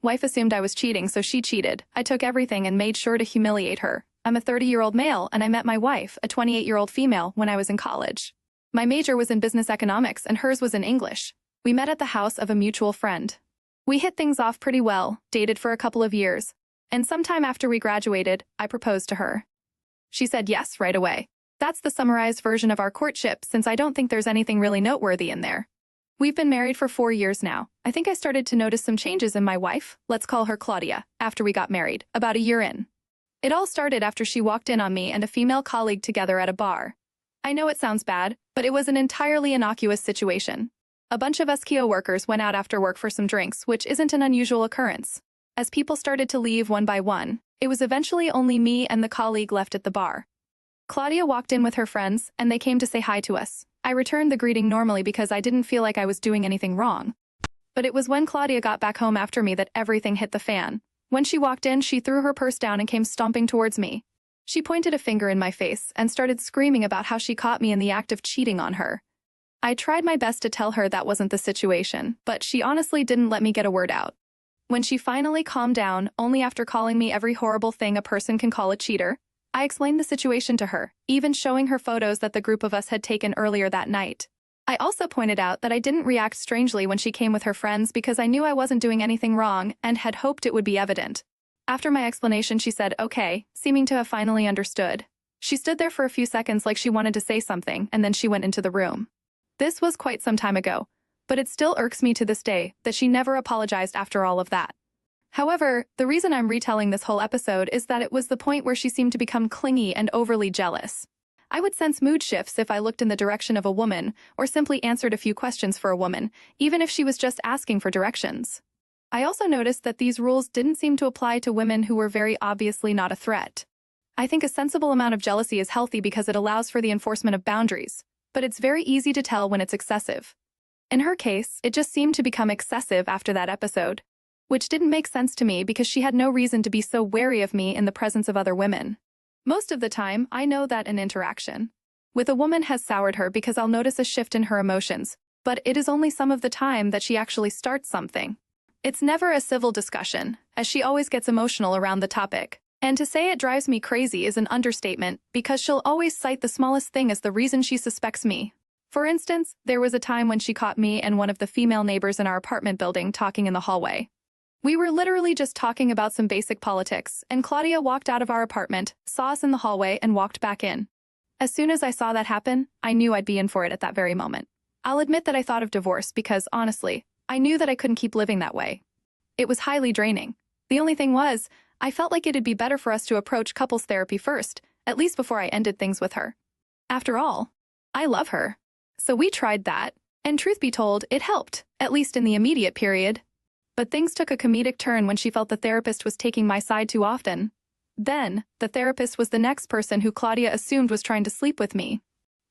Wife assumed I was cheating, so she cheated. I took everything and made sure to humiliate her. I'm a 30-year-old male, and I met my wife, a 28-year-old female, when I was in college. My major was in business economics, and hers was in English. We met at the house of a mutual friend. We hit things off pretty well, dated for a couple of years, and sometime after we graduated, I proposed to her. She said yes right away. That's the summarized version of our courtship, since I don't think there's anything really noteworthy in there. We've been married for 4 years now. I think I started to notice some changes in my wife, let's call her Claudia, after we got married, about a year in. It all started after she walked in on me and a female colleague together at a bar. I know it sounds bad, but it was an entirely innocuous situation. A bunch of us Kio workers went out after work for some drinks, which isn't an unusual occurrence. As people started to leave one by one, it was eventually only me and the colleague left at the bar. Claudia walked in with her friends, and they came to say hi to us. I returned the greeting normally because I didn't feel like I was doing anything wrong. But it was when Claudia got back home after me that everything hit the fan. When she walked in, she threw her purse down and came stomping towards me. She pointed a finger in my face and started screaming about how she caught me in the act of cheating on her. I tried my best to tell her that wasn't the situation, but she honestly didn't let me get a word out. When she finally calmed down, only after calling me every horrible thing a person can call a cheater, I explained the situation to her, even showing her photos that the group of us had taken earlier that night. I also pointed out that I didn't react strangely when she came with her friends because I knew I wasn't doing anything wrong and had hoped it would be evident. After my explanation, she said, okay, seeming to have finally understood. She stood there for a few seconds like she wanted to say something, and then she went into the room. This was quite some time ago, but it still irks me to this day that she never apologized after all of that. However, the reason I'm retelling this whole episode is that it was the point where she seemed to become clingy and overly jealous. I would sense mood shifts if I looked in the direction of a woman or simply answered a few questions for a woman, even if she was just asking for directions. I also noticed that these rules didn't seem to apply to women who were very obviously not a threat. I think a sensible amount of jealousy is healthy because it allows for the enforcement of boundaries, but it's very easy to tell when it's excessive. In her case, it just seemed to become excessive after that episode, which didn't make sense to me because she had no reason to be so wary of me in the presence of other women. Most of the time, I know that an interaction with a woman has soured her because I'll notice a shift in her emotions, but it is only some of the time that she actually starts something. It's never a civil discussion, as she always gets emotional around the topic. And to say it drives me crazy is an understatement because she'll always cite the smallest thing as the reason she suspects me. For instance, there was a time when she caught me and one of the female neighbors in our apartment building talking in the hallway. We were literally just talking about some basic politics, and Claudia walked out of our apartment, saw us in the hallway, and walked back in. As soon as I saw that happen, I knew I'd be in for it at that very moment. I'll admit that I thought of divorce because, honestly, I knew that I couldn't keep living that way. It was highly draining. The only thing was, I felt like it'd be better for us to approach couples therapy first, at least before I ended things with her. After all, I love her. So we tried that, and truth be told, it helped, at least in the immediate period. But things took a comedic turn when she felt the therapist was taking my side too often. Then, the therapist was the next person who Claudia assumed was trying to sleep with me.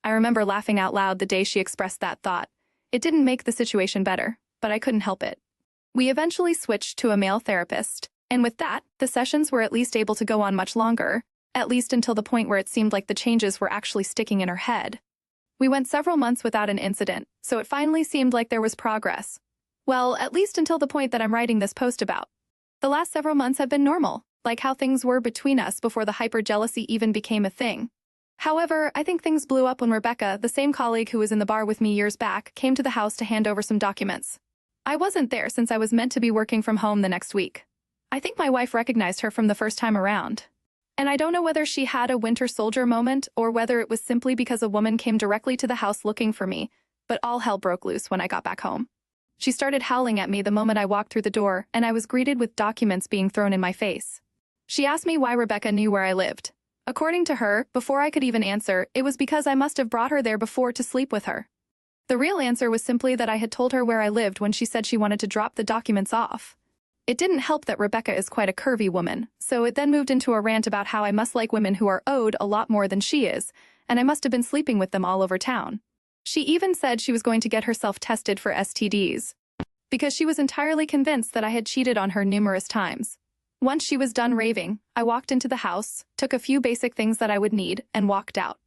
I remember laughing out loud the day she expressed that thought. It didn't make the situation better, but I couldn't help it. We eventually switched to a male therapist, and with that, the sessions were at least able to go on much longer, at least until the point where it seemed like the changes were actually sticking in her head. We went several months without an incident, so it finally seemed like there was progress. Well, at least until the point that I'm writing this post about. The last several months have been normal, like how things were between us before the hyper-jealousy even became a thing. However, I think things blew up when Rebecca, the same colleague who was in the bar with me years back, came to the house to hand over some documents. I wasn't there since I was meant to be working from home the next week. I think my wife recognized her from the first time around. And I don't know whether she had a Winter Soldier moment or whether it was simply because a woman came directly to the house looking for me, but all hell broke loose when I got back home. She started howling at me the moment I walked through the door, and I was greeted with documents being thrown in my face. She asked me why Rebecca knew where I lived. According to her, before I could even answer, it was because I must have brought her there before to sleep with her. The real answer was simply that I had told her where I lived when she said she wanted to drop the documents off. It didn't help that Rebecca is quite a curvy woman, so it then moved into a rant about how I must like women who are owed a lot more than she is, and I must have been sleeping with them all over town. She even said she was going to get herself tested for STDs, because she was entirely convinced that I had cheated on her numerous times. Once she was done raving, I walked into the house, took a few basic things that I would need, and walked out.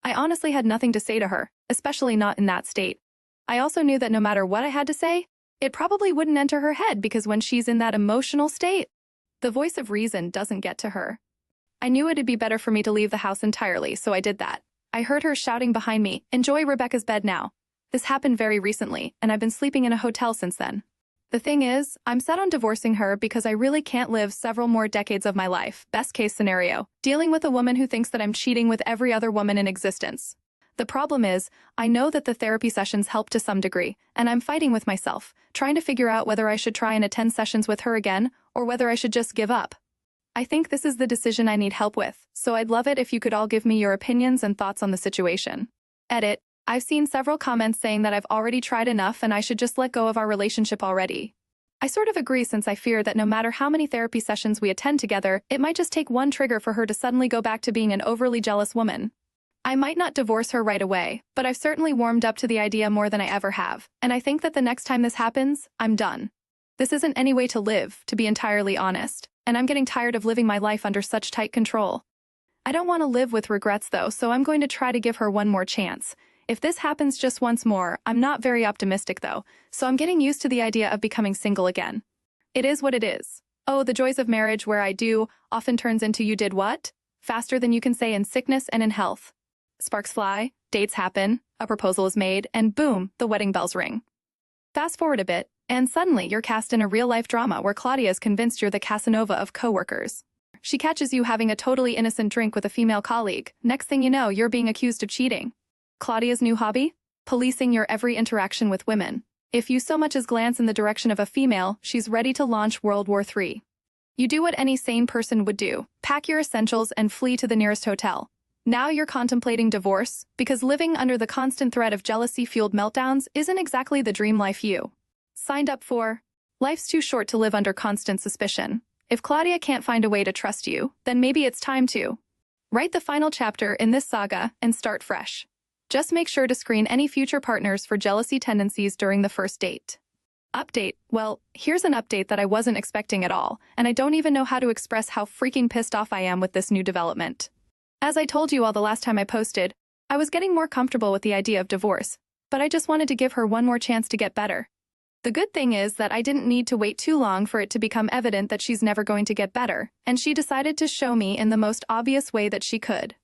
I honestly had nothing to say to her, especially not in that state. I also knew that no matter what I had to say, It probably wouldn't enter her head because when she's in that emotional state, the voice of reason doesn't get to her. I knew it'd be better for me to leave the house entirely, so I did that. I heard her shouting behind me, "Enjoy Rebecca's bed now." This happened very recently, and I've been sleeping in a hotel since then. The thing is, I'm set on divorcing her because I really can't live several more decades of my life, best case scenario, dealing with a woman who thinks that I'm cheating with every other woman in existence. The problem is, I know that the therapy sessions help to some degree, and I'm fighting with myself, trying to figure out whether I should try and attend sessions with her again, or whether I should just give up. I think this is the decision I need help with, so I'd love it if you could all give me your opinions and thoughts on the situation. Edit. I've seen several comments saying that I've already tried enough and I should just let go of our relationship already. I sort of agree, since I fear that no matter how many therapy sessions we attend together, it might just take one trigger for her to suddenly go back to being an overly jealous woman. I might not divorce her right away, but I've certainly warmed up to the idea more than I ever have, and I think that the next time this happens, I'm done. This isn't any way to live, to be entirely honest, and I'm getting tired of living my life under such tight control. I don't want to live with regrets though, so I'm going to try to give her one more chance. If this happens just once more, I'm not very optimistic though, so I'm getting used to the idea of becoming single again. It is what it is. Oh, the joys of marriage, where I do often turns into you did what? Faster than you can say in sickness and in health. Sparks fly, dates happen, a proposal is made, and boom, the wedding bells ring. Fast forward a bit, and suddenly you're cast in a real-life drama where Claudia is convinced you're the Casanova of coworkers. She catches you having a totally innocent drink with a female colleague. Next thing you know, you're being accused of cheating. Claudia's new hobby? Policing your every interaction with women. If you so much as glance in the direction of a female, she's ready to launch World War III. You do what any sane person would do. Pack your essentials and flee to the nearest hotel. Now you're contemplating divorce, because living under the constant threat of jealousy-fueled meltdowns isn't exactly the dream life you signed up for. Life's too short to live under constant suspicion. If Claudia can't find a way to trust you, then maybe it's time to write the final chapter in this saga and start fresh. Just make sure to screen any future partners for jealousy tendencies during the first date. Update. Well, here's an update that I wasn't expecting at all, and I don't even know how to express how freaking pissed off I am with this new development. As I told you all the last time I posted, I was getting more comfortable with the idea of divorce, but I just wanted to give her one more chance to get better. The good thing is that I didn't need to wait too long for it to become evident that she's never going to get better, and she decided to show me in the most obvious way that she could.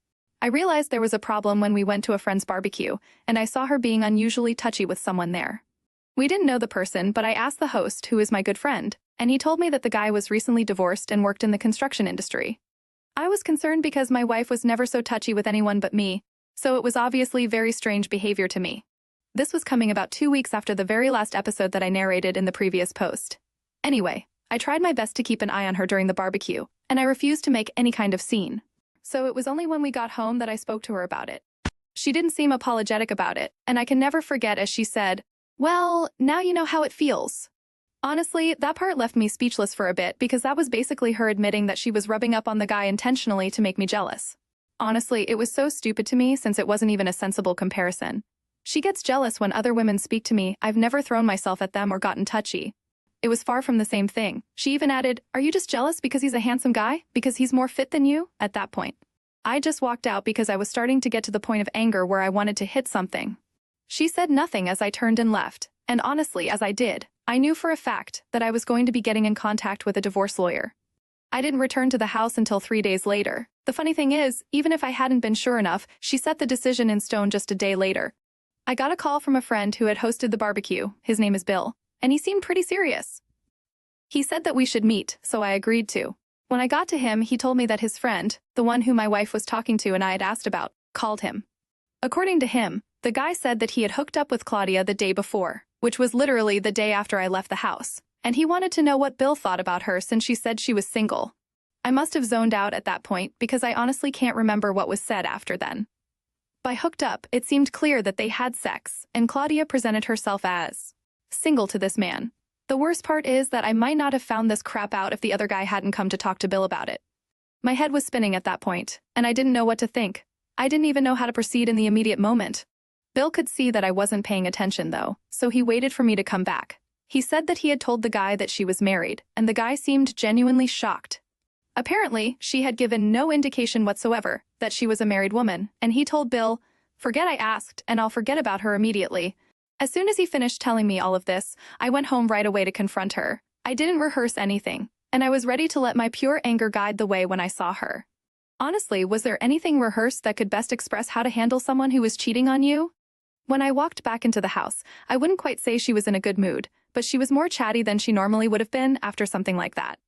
I realized there was a problem when we went to a friend's barbecue, and I saw her being unusually touchy with someone there. We didn't know the person, but I asked the host, who is my good friend, and he told me that the guy was recently divorced and worked in the construction industry. I was concerned because my wife was never so touchy with anyone but me, so it was obviously very strange behavior to me. This was coming about 2 weeks after the very last episode that I narrated in the previous post. Anyway, I tried my best to keep an eye on her during the barbecue, and I refused to make any kind of scene. So it was only when we got home that I spoke to her about it. She didn't seem apologetic about it, and I can never forget as she said, "Well, now you know how it feels." Honestly, that part left me speechless for a bit because that was basically her admitting that she was rubbing up on the guy intentionally to make me jealous. Honestly, it was so stupid to me since it wasn't even a sensible comparison. She gets jealous when other women speak to me. I've never thrown myself at them or gotten touchy. It was far from the same thing. She even added, "Are you just jealous because he's a handsome guy? Because he's more fit than you?" At that point, I just walked out because I was starting to get to the point of anger where I wanted to hit something. She said nothing as I turned and left, and honestly, as I did, I knew for a fact that I was going to be getting in contact with a divorce lawyer. I didn't return to the house until 3 days later. The funny thing is, even if I hadn't been sure enough, she set the decision in stone just a day later. I got a call from a friend who had hosted the barbecue. His name is Bill, and he seemed pretty serious. He said that we should meet, so I agreed to. When I got to him, he told me that his friend, the one who my wife was talking to and I had asked about, called him. According to him, the guy said that he had hooked up with Claudia the day before, which was literally the day after I left the house, and he wanted to know what Bill thought about her since she said she was single. I must have zoned out at that point because I honestly can't remember what was said after then. By hooked up, it seemed clear that they had sex, and Claudia presented herself as single to this man. The worst part is that I might not have found this crap out if the other guy hadn't come to talk to Bill about it. My head was spinning at that point, and I didn't know what to think. I didn't even know how to proceed in the immediate moment. Bill could see that I wasn't paying attention, though, so he waited for me to come back. He said that he had told the guy that she was married, and the guy seemed genuinely shocked. Apparently, she had given no indication whatsoever that she was a married woman, and he told Bill, "Forget I asked, and I'll forget about her immediately." As soon as he finished telling me all of this, I went home right away to confront her. I didn't rehearse anything, and I was ready to let my pure anger guide the way when I saw her. Honestly, was there anything rehearsed that could best express how to handle someone who was cheating on you? When I walked back into the house, I wouldn't quite say she was in a good mood, but she was more chatty than she normally would have been after something like that.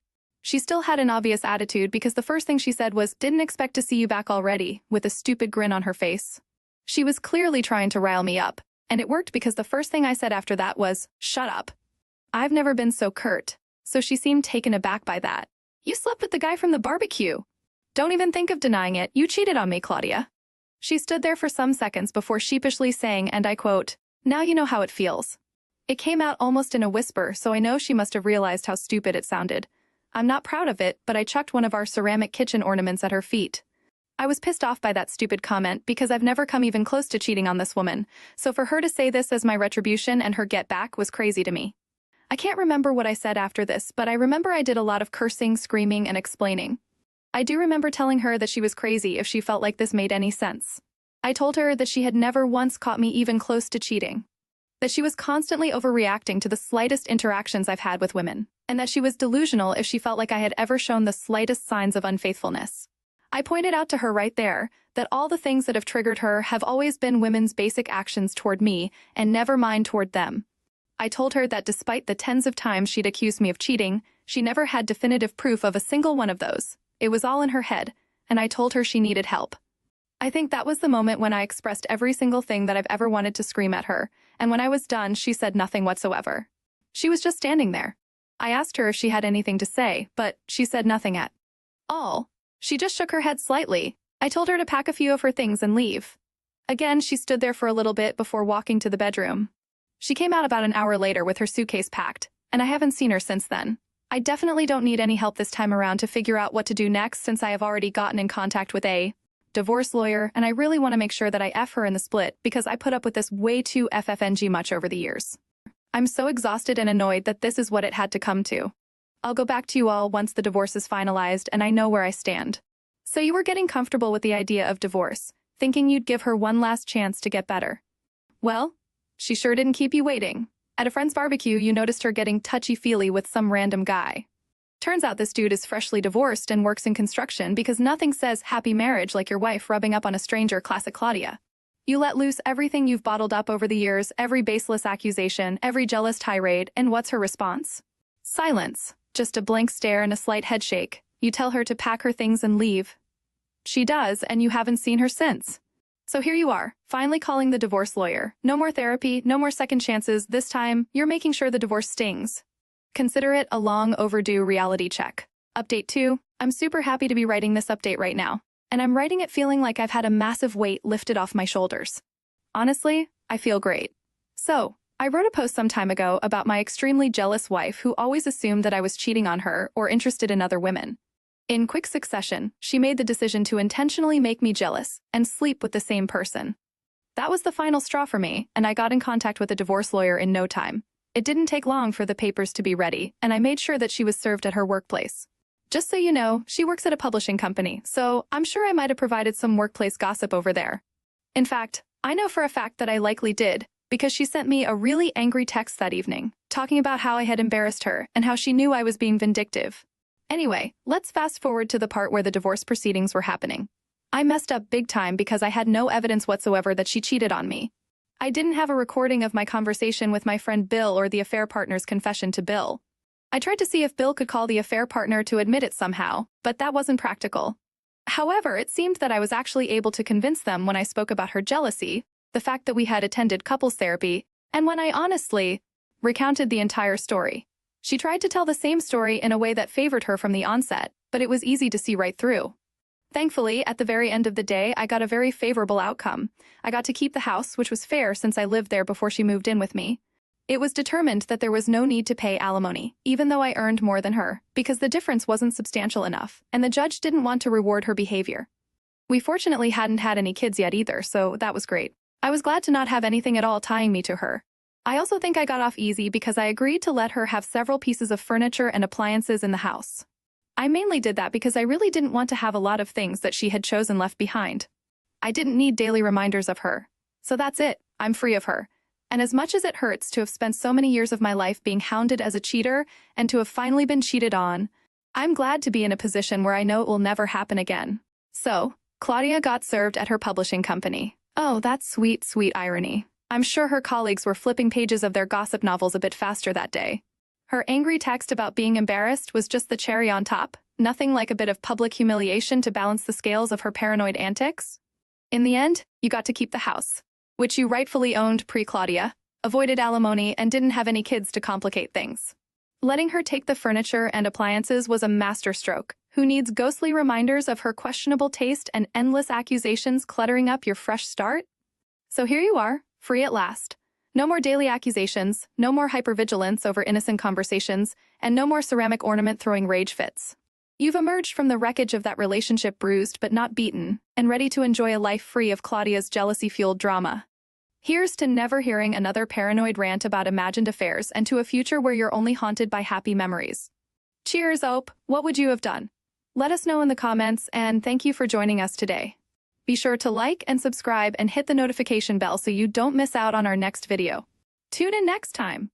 She still had an obvious attitude because the first thing she said was, "Didn't expect to see you back already," with a stupid grin on her face. She was clearly trying to rile me up, and it worked because the first thing I said after that was, "Shut up." I've never been so curt, so she seemed taken aback by that. "You slept with the guy from the barbecue. Don't even think of denying it. You cheated on me, Claudia." She stood there for some seconds before sheepishly saying, and I quote, "Now you know how it feels." It came out almost in a whisper, so I know she must have realized how stupid it sounded. I'm not proud of it, but I chucked one of our ceramic kitchen ornaments at her feet. I was pissed off by that stupid comment because I've never come even close to cheating on this woman, so for her to say this as my retribution and her get back was crazy to me. I can't remember what I said after this, but I remember I did a lot of cursing, screaming, and explaining. I do remember telling her that she was crazy if she felt like this made any sense. I told her that she had never once caught me even close to cheating, that she was constantly overreacting to the slightest interactions I've had with women, and that she was delusional if she felt like I had ever shown the slightest signs of unfaithfulness. I pointed out to her right there that all the things that have triggered her have always been women's basic actions toward me and never mine toward them. I told her that despite the tens of times she'd accused me of cheating, she never had definitive proof of a single one of those. It was all in her head, and I told her she needed help. I think that was the moment when I expressed every single thing that I've ever wanted to scream at her, and when I was done, she said nothing whatsoever. She was just standing there. I asked her if she had anything to say, but she said nothing at all. She just shook her head slightly. I told her to pack a few of her things and leave. Again, she stood there for a little bit before walking to the bedroom. She came out about an hour later with her suitcase packed, and I haven't seen her since then. I definitely don't need any help this time around to figure out what to do next since I have already gotten in contact with a divorce lawyer, and I really want to make sure that I F her in the split because I put up with this way too FFNG much over the years. I'm so exhausted and annoyed that this is what it had to come to. I'll go back to you all once the divorce is finalized and I know where I stand. So you were getting comfortable with the idea of divorce, thinking you'd give her one last chance to get better. Well, she sure didn't keep you waiting. At a friend's barbecue, you noticed her getting touchy-feely with some random guy. Turns out this dude is freshly divorced and works in construction because nothing says happy marriage like your wife rubbing up on a stranger. Classic Claudia. You let loose everything you've bottled up over the years, every baseless accusation, every jealous tirade, and what's her response? Silence. Just a blank stare and a slight headshake. You tell her to pack her things and leave. She does, and you haven't seen her since. So here you are, finally calling the divorce lawyer. No more therapy, no more second chances. This time, you're making sure the divorce stings. Consider it a long overdue reality check. Update 2. I'm super happy to be writing this update right now, and I'm writing it feeling like I've had a massive weight lifted off my shoulders. Honestly, I feel great. So, I wrote a post some time ago about my extremely jealous wife who always assumed that I was cheating on her or interested in other women. In quick succession, she made the decision to intentionally make me jealous and sleep with the same person. That was the final straw for me, and I got in contact with a divorce lawyer in no time. It didn't take long for the papers to be ready, and I made sure that she was served at her workplace. Just so you know, she works at a publishing company, so I'm sure I might have provided some workplace gossip over there. In fact, I know for a fact that I likely did, because she sent me a really angry text that evening, talking about how I had embarrassed her and how she knew I was being vindictive. Anyway, let's fast forward to the part where the divorce proceedings were happening. I messed up big time because I had no evidence whatsoever that she cheated on me. I didn't have a recording of my conversation with my friend Bill or the affair partner's confession to Bill. I tried to see if Bill could call the affair partner to admit it somehow, but that wasn't practical. However, it seemed that I was actually able to convince them when I spoke about her jealousy, the fact that we had attended couples therapy, and when I honestly recounted the entire story. She tried to tell the same story in a way that favored her from the onset, but it was easy to see right through. Thankfully, at the very end of the day, I got a very favorable outcome. I got to keep the house, which was fair since I lived there before she moved in with me. It was determined that there was no need to pay alimony, even though I earned more than her, because the difference wasn't substantial enough, and the judge didn't want to reward her behavior. We fortunately hadn't had any kids yet either, so that was great. I was glad to not have anything at all tying me to her. I also think I got off easy because I agreed to let her have several pieces of furniture and appliances in the house. I mainly did that because I really didn't want to have a lot of things that she had chosen left behind. I didn't need daily reminders of her. So that's it, I'm free of her. And as much as it hurts to have spent so many years of my life being hounded as a cheater and to have finally been cheated on, I'm glad to be in a position where I know it will never happen again. So, Claudia got served at her publishing company. Oh, that's sweet, sweet irony. I'm sure her colleagues were flipping pages of their gossip novels a bit faster that day. Her angry text about being embarrassed was just the cherry on top, nothing like a bit of public humiliation to balance the scales of her paranoid antics. In the end, you got to keep the house, which you rightfully owned pre-Claudia, avoided alimony, and didn't have any kids to complicate things. Letting her take the furniture and appliances was a masterstroke. Who needs ghostly reminders of her questionable taste and endless accusations cluttering up your fresh start? So here you are, free at last. No more daily accusations, no more hypervigilance over innocent conversations, and no more ceramic ornament throwing rage fits. You've emerged from the wreckage of that relationship bruised but not beaten, and ready to enjoy a life free of Claudia's jealousy-fueled drama. Here's to never hearing another paranoid rant about imagined affairs and to a future where you're only haunted by happy memories. Cheers, Ope. What would you have done? Let us know in the comments, and thank you for joining us today. Be sure to like and subscribe and hit the notification bell so you don't miss out on our next video. Tune in next time.